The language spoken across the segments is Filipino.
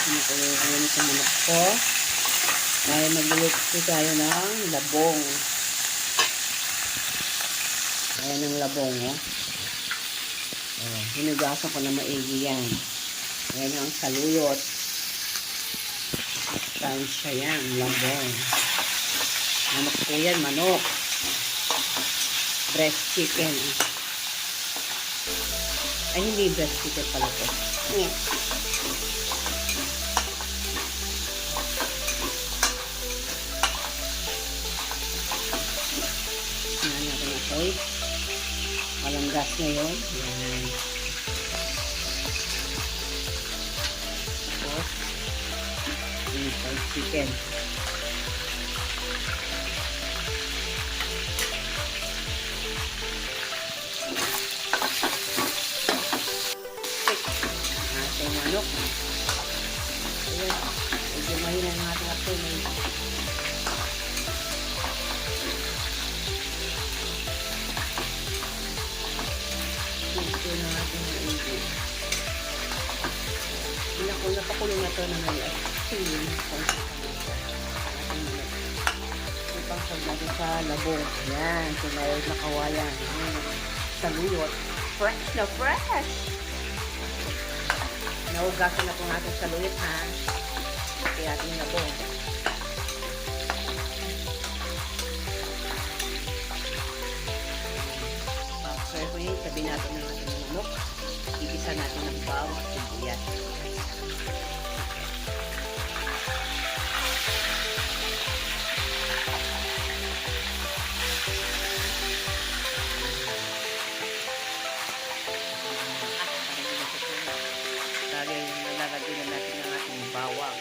Pinakuloy ko sa manok ko. Ay magluluto tayo ng labong. Ayan ang labong, oh. Hinugasan ko na maigi yan. Ayan ang saluyot. Tansya yan, labong. Manok po yan, manok. Breast chicken. Ay, hindi breast chicken pala po. Sinahan natin ito. Walang gas ngayon. Yan. Tapos, yung fried chicken. Ating manok. Ayan. Medyo mahina ng ating apoy. Ito na ating maigi. Napakulong na ito na ngayon. Ipang-sag natin sa labong. Yan. Sinayod na kawayan. Saluyot. Fresh na fresh! Naugasan na po natin saluyot, ha? Kaya ating labong. So, ito yun. Sabi natin ng ating manok. Igisa natin ng bawang at sibuyas. Lalagyan na natin ang ating bawang.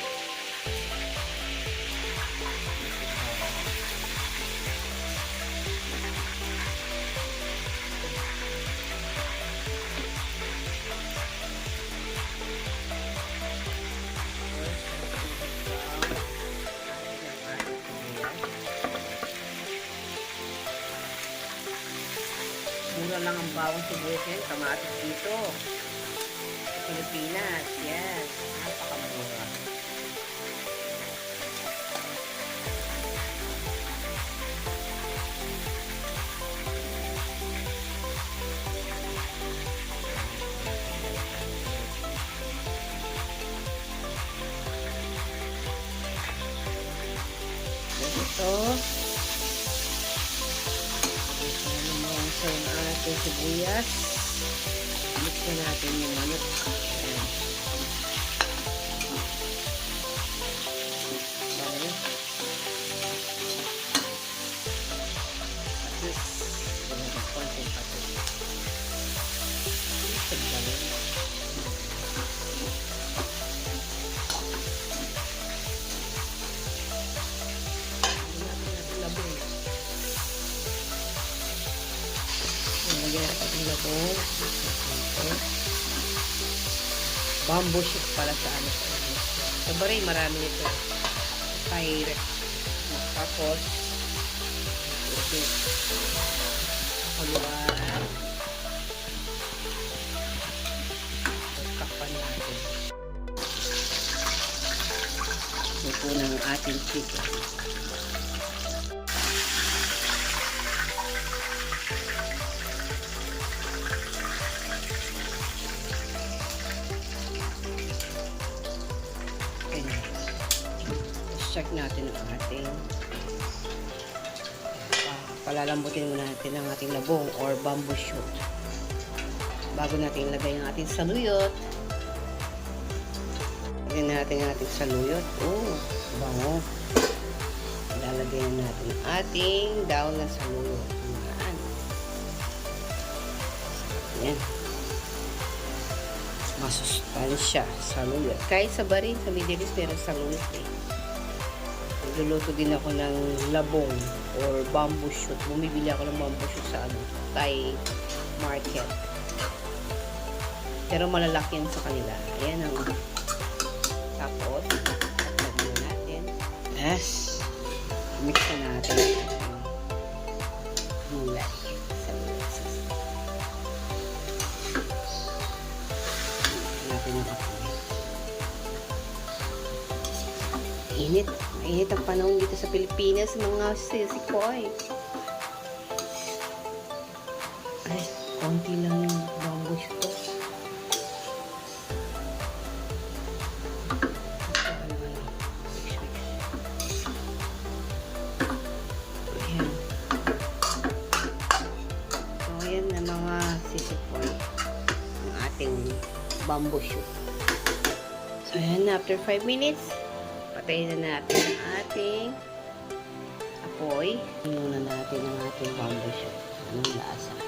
Mura lang ang bawang sibuyas yan. Kamatis dito. Pilipinas. Yes. Napakamura. Ito. So, yung ating sibuyas. Mix na natin yung manok. Ayan. Bale. Patis. Ayan, konting patis. Bale. Lagyan natin ang labong. Bamboo shoot para sa ano. Sa baray, marami nito. Fire. Tapos, ito. Haluan. Takpan natin. Ito ng ating chicken. Check natin ang ating palalambutin muna natin ang ating labong or bamboo shoot bago natin ilagay ang ating saluyot. Lagyan natin ang ating saluyot. Bango. Lalagyan natin ang ating daon ng saluyot. Ayan. Masustansya saluyot. Kahit sa barin sa Middle East meron saluyot eh. Nagluluto din ako ng labong or bamboo shoot. Bumibili ako ng bamboo shoot sa Thai market. Pero malalaki yan sa kanila. Ayan ang tapos. Lagyan natin. Yes. Mix na natin. Gulay. Natin yung apoy. Init. Mainit ang panahon dito sa Pilipinas, mga sisikoy. Ay, konti lang yung bamboo shoot ko. Ayan. So, ayan na mga sisikoy. Ang ating bamboo shoot. So, ayan na. After 5 minutes, patayin na natin ang ating apoy. Tingnan na natin ang ating bamboo shoot. Anong lasa?